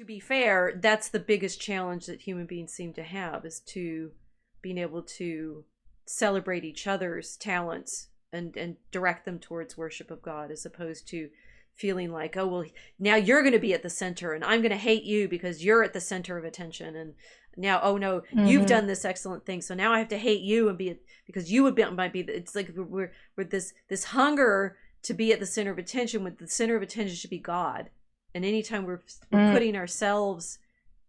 to be fair, that's the biggest challenge that human beings seem to have, is to being able to celebrate each other's talents and direct them towards worship of God, as opposed to feeling like, oh, well, now you're going to be at the center and I'm going to hate you because you're at the center of attention. And now, oh no, you've done this excellent thing, so now I have to hate you and be, because you would be, might be, it's like we're this hunger to be at the center of attention, when the center of attention should be God. And anytime we're putting ourselves,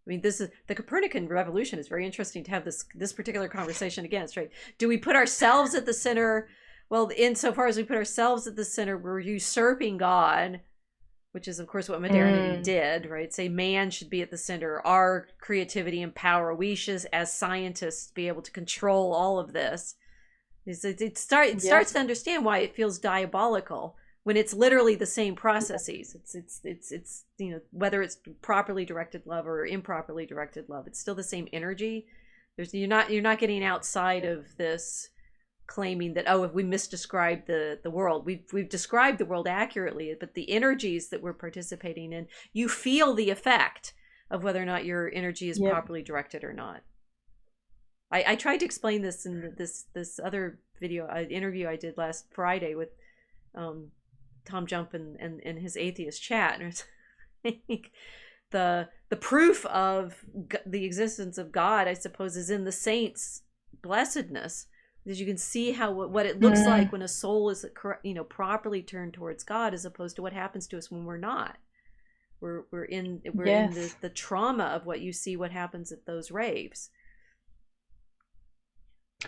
I mean, this is the Copernican revolution. Is very interesting to have this particular conversation against, right? Do we put ourselves at the center? Well, insofar as we put ourselves at the center, we're usurping God, which is, of course, what modernity did, right? Say man should be at the center, our creativity and power. We should, as scientists, be able to control all of this. It starts to understand why it feels diabolical when it's literally the same processes. It's you know, whether it's properly directed love or improperly directed love, it's still the same energy. You're not getting outside of this claiming that, oh, if we misdescribed the world, we've described the world accurately, but the energies that we're participating in, you feel the effect of whether or not your energy is properly directed or not. I tried to explain this in this other interview I did last Friday with Tom Jump and his atheist chat, and I think the proof of the existence of God, I suppose, is in the saints' blessedness, because you can see how what it looks like when a soul is, you know, properly turned towards God, as opposed to what happens to us when we're not. We're in the trauma of what you see what happens at those raves.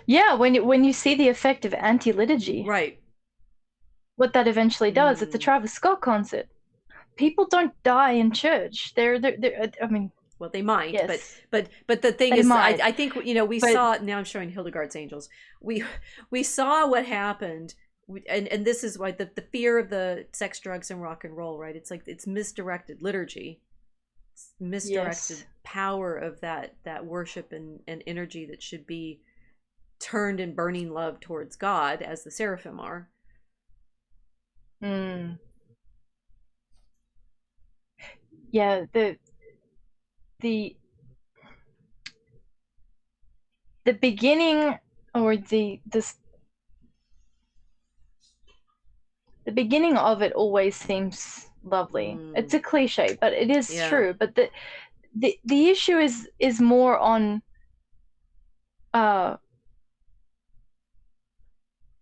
Yeah, when you see the effect of anti-liturgy, right? What that eventually does at the Travis Scott concert, people don't die in church. They're I mean, well, they might, yes, but the thing is, I think, you know, we saw, now I'm showing Hildegard's Angels. We saw what happened, and this is why the fear of the sex, drugs, and rock and roll, right? It's like, it's misdirected liturgy, it's misdirected power of that worship and energy that should be turned in burning love towards God, as the seraphim are. Yeah, the beginning, or the beginning of it always seems lovely. It's a cliche, but it is true. But the issue is more on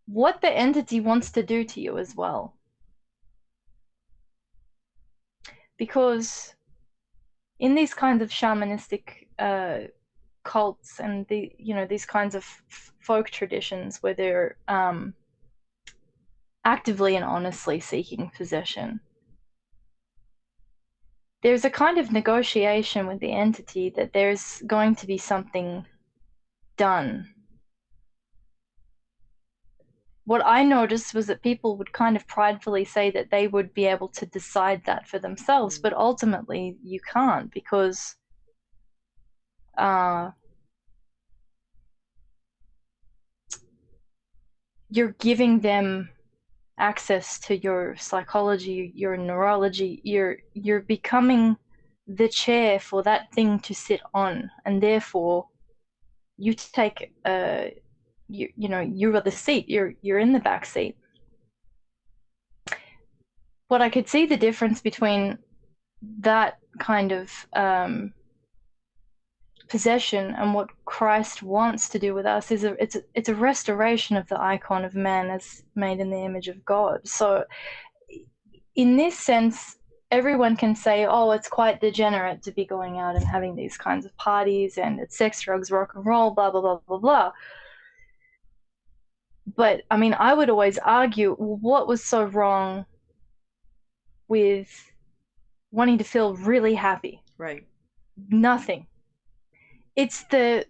what the entity wants to do to you as well. Because in these kinds of shamanistic cults and these kinds of folk traditions where they're actively and honestly seeking possession, there's a kind of negotiation with the entity that there's going to be something done. What I noticed was that people would kind of pridefully say that they would be able to decide that for themselves, but ultimately you can't, because you're giving them access to your psychology, your neurology. You're becoming the chair for that thing to sit on, and therefore you take you know, you are the seat. You're in the back seat. What I could see the difference between that kind of possession and what Christ wants to do with us is it's a restoration of the icon of man as made in the image of God. So in this sense, everyone can say, oh, it's quite degenerate to be going out and having these kinds of parties, and it's sex, drugs, rock and roll, blah, blah, blah, blah, blah. But I mean, I would always argue, what was so wrong with wanting to feel really happy? Right. Nothing. It's the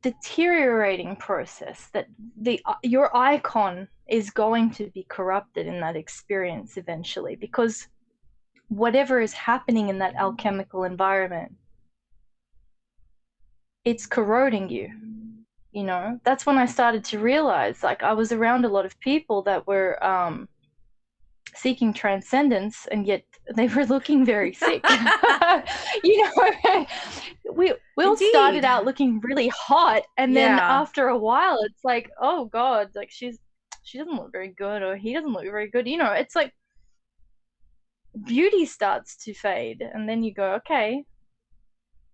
deteriorating process that your icon is going to be corrupted in that experience eventually, because whatever is happening in that alchemical environment, it's corroding you. You know, that's when I started to realize, like, I was around a lot of people that were seeking transcendence, and yet they were looking very sick. We all started out looking really hot, and then after a while it's like, oh God, like she doesn't look very good, or he doesn't look very good. It's like beauty starts to fade, and then you go, okay,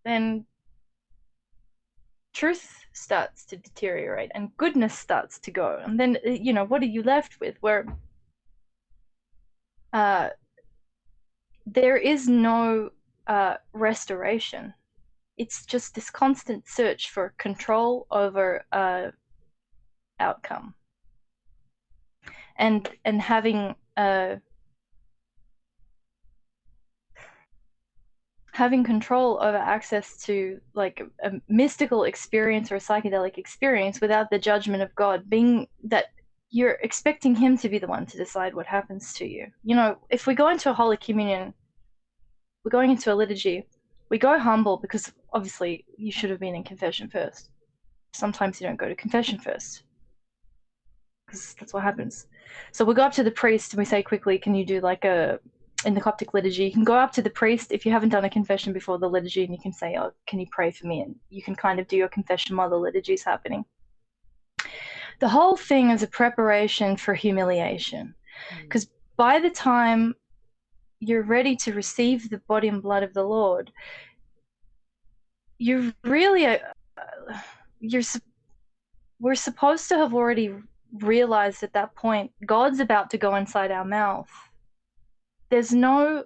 then truth starts to deteriorate and goodness starts to go, and then what are you left with? Where there is no restoration. It's just this constant search for control over outcome, and having control over access to like a mystical experience or a psychedelic experience without the judgment of God, being that you're expecting him to be the one to decide what happens to you. If we go into a Holy Communion, we're going into a liturgy, we go humble because obviously you should have been in confession first. Sometimes you don't go to confession first because that's what happens. So we go up to the priest and we say quickly, can you do like in the Coptic liturgy, you can go up to the priest if you haven't done a confession before the liturgy, and you can say, oh, can you pray for me? And you can kind of do your confession while the liturgy is happening. The whole thing is a preparation for humiliation, because by the time you're ready to receive the body and blood of the Lord, you really we're supposed to have already realized at that point God's about to go inside our mouth. There's no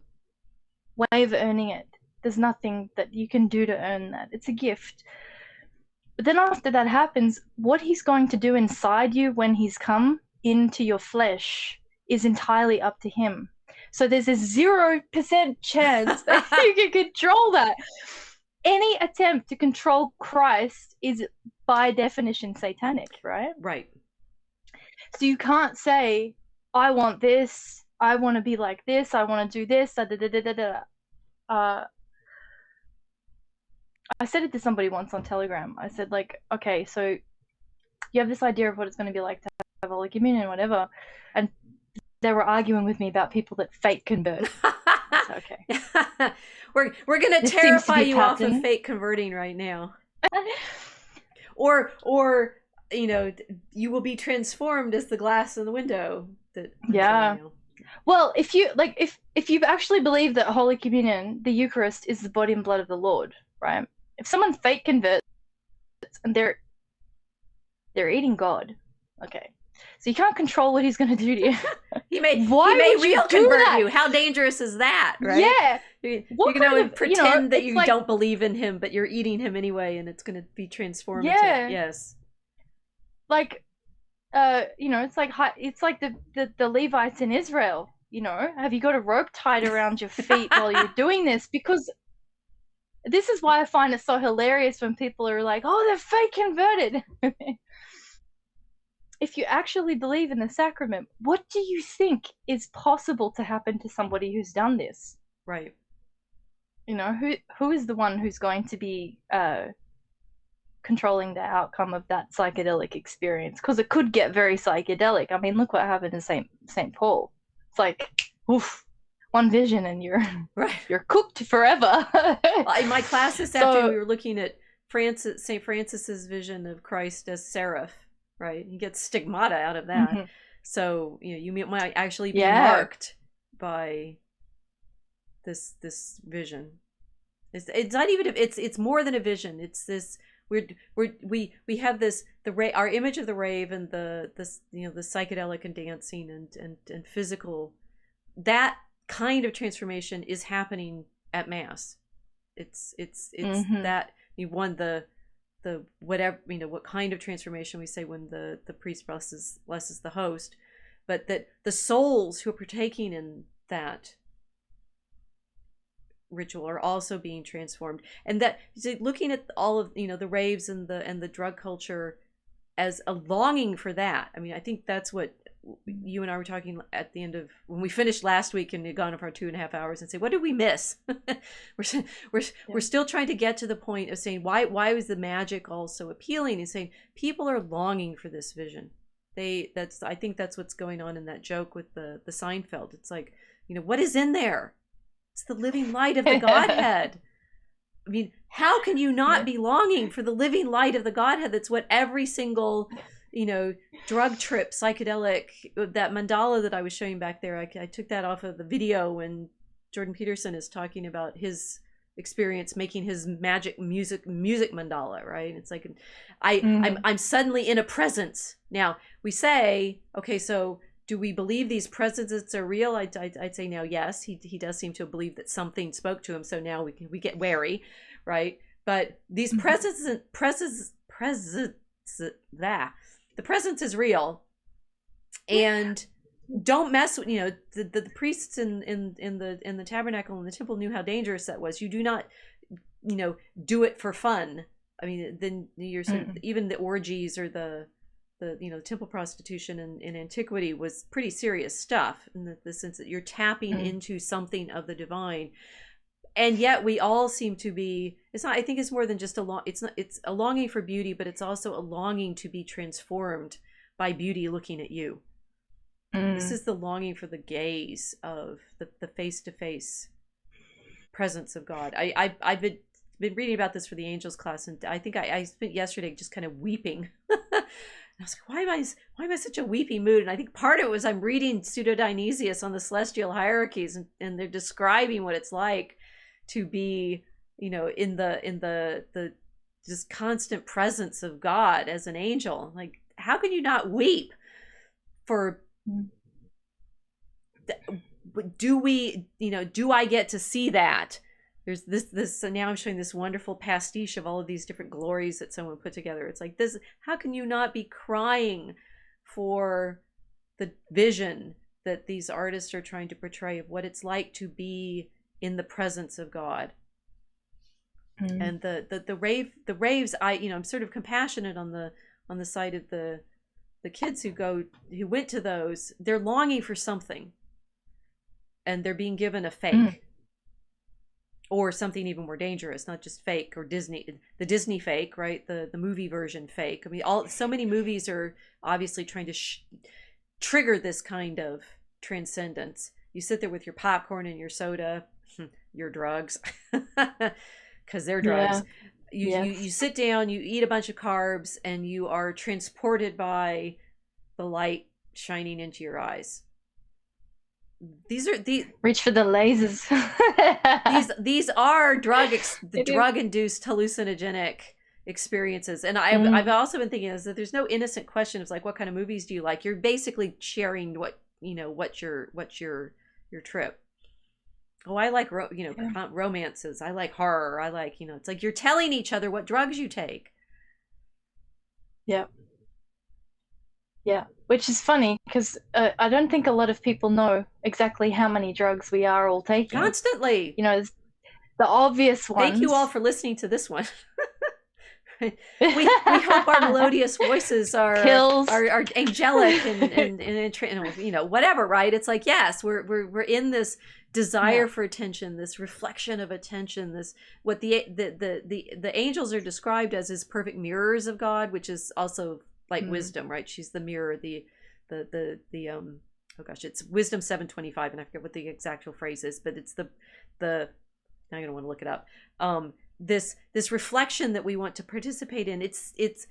way of earning it. There's nothing that you can do to earn that. It's a gift. But then after that happens, what he's going to do inside you when he's come into your flesh is entirely up to him. So there's a 0% chance that you can control that. Any attempt to control Christ is by definition satanic, right? Right. So you can't say, I want this, I want to be like this, I want to do this, I said it to somebody once on Telegram. I said, like, okay, so you have this idea of what it's going to be like to have Holy Communion, whatever, and they were arguing with me about people that fake convert. Okay. We're going to terrify you off of fake converting right now. or you will be transformed as the glass in the window. Yeah. Well, if you actually believe that Holy Communion, the Eucharist, is the body and blood of the Lord, right? If someone fake converts and they're eating God, okay, so you can't control what he's going to do to you. he may real convert you. How dangerous is that, right? Yeah. You can only pretend that you don't believe in him, but you're eating him anyway, and it's going to be transformative. Yeah. Yes. Like, it's like the Levites in Israel. Have you got a rope tied around your feet while you're doing this? Because this is why I find it so hilarious when people are like, oh, they're fake converted. If you actually believe in the sacrament, what do you think is possible to happen to somebody who's done this? Right. Who is the one who's going to be controlling the outcome of that psychedelic experience? Because it could get very psychedelic. I mean, look what happened to St. Paul. It's like, oof, one vision and you're cooked forever. In my class this afternoon, we were looking at St. Francis's vision of Christ as seraph, right? He gets stigmata out of that. Mm-hmm. So, you might actually be marked by this vision. It's not even, it's more than a vision. It's this, we have this, our image of the rave and the psychedelic and dancing and physical, that kind of transformation is happening at Mass. It's mm-hmm. that you won the whatever, what kind of transformation we say when the priest blesses the host, but that the souls who are partaking in that ritual are also being transformed, and that looking at all of the raves and the drug culture as a longing for that. I mean, I think that's what you and I were talking at the end of when we finished last week and had gone for our 2.5 hours and say, what did we miss? we're still trying to get to the point of saying why was the magic all so appealing, and saying people are longing for this vision. I think that's what's going on in that joke with the Seinfeld. It's like, what is in there? It's the living light of the Godhead. I mean, how can you not be longing for the living light of the Godhead? That's what every single, drug trip, psychedelic, that mandala that I was showing back there, I took that off of the video when Jordan Peterson is talking about his experience making his magic music mandala, right? It's like I'm suddenly in a presence. Now we say, okay, so do we believe these presences are real? I'd say now yes. He does seem to believe that something spoke to him, so now we get wary, right? But these the presence is real, and don't mess with, the priests in the tabernacle and the temple knew how dangerous that was. You do not, do it for fun. I mean, then you're sort of, even the orgies or the temple prostitution in antiquity was pretty serious stuff, in the sense that you're tapping into something of the divine. And yet we all seem to be, I think it's more than just it's a longing for beauty, but it's also a longing to be transformed by beauty looking at you. This is the longing for the gaze of the face-to-face presence of God. I've been reading about this for the angels class, and I think I spent yesterday just kind of weeping. I was like, why am I such a weepy mood? And I think part of it was I'm reading Pseudo Dionysius on the celestial hierarchies, and they're describing what it's like to be, in the just constant presence of God as an angel. Like, how can you not weep for? Do I get to see that? There's this so now I'm showing this wonderful pastiche of all of these different glories that someone put together. It's like this, how can you not be crying for the vision that these artists are trying to portray of what it's like to be in the presence of God? And the raves, I'm sort of compassionate on the side of the kids who went to those. They're longing for something, and they're being given a fake or something even more dangerous, not just fake or the Disney fake, right? The movie version fake. I mean, so many movies are obviously trying to trigger this kind of transcendence. You sit there with your popcorn and your soda, your drugs, because they're drugs. You sit down, you eat a bunch of carbs, and you are transported by the light shining into your eyes. These are reach for the lasers. these are drug-induced hallucinogenic experiences. And I've also been thinking is that there's no innocent question of like, what kind of movies do you like? You're basically sharing what's your trip. Oh, I like romances. I like horror. I like, it's like you're telling each other what drugs you take. Yeah. Yeah, which is funny because I don't think a lot of people know exactly how many drugs we are all taking. Constantly. The obvious ones. Thank you all for listening to this one. we hope our melodious voices are angelic and whatever, right? It's like, yes, we're in this desire for attention, this reflection of attention, this what the angels are described as perfect mirrors of God, which is also like wisdom, right? She's the mirror, it's Wisdom 7:25, and I forget what the exact phrase is, but it's the now I don't want to look it up. This reflection that we want to participate in, it's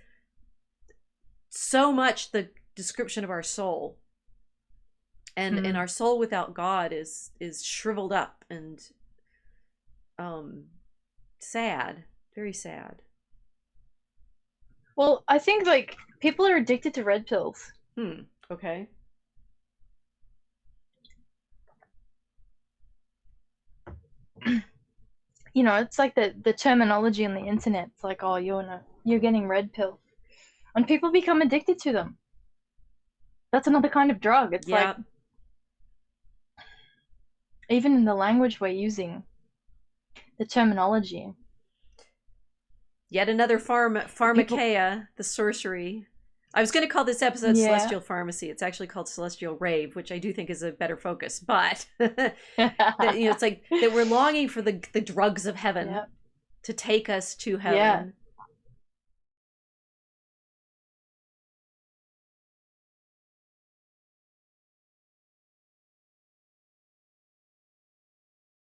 so much the description of our soul, and our soul without God is shriveled up and sad, very sad. Well, I think like people are addicted to red pills. Okay. It's like the terminology on the internet. It's like, oh, you're getting red pill, and people become addicted to them. That's another kind of drug. It's like, even in the language we're using, the terminology. Yet another pharmakeia, the sorcery. I was going to call this episode Celestial Pharmacy. It's actually called Celestial Rave, which I do think is a better focus. But it's like that we're longing for the drugs of heaven to take us to heaven.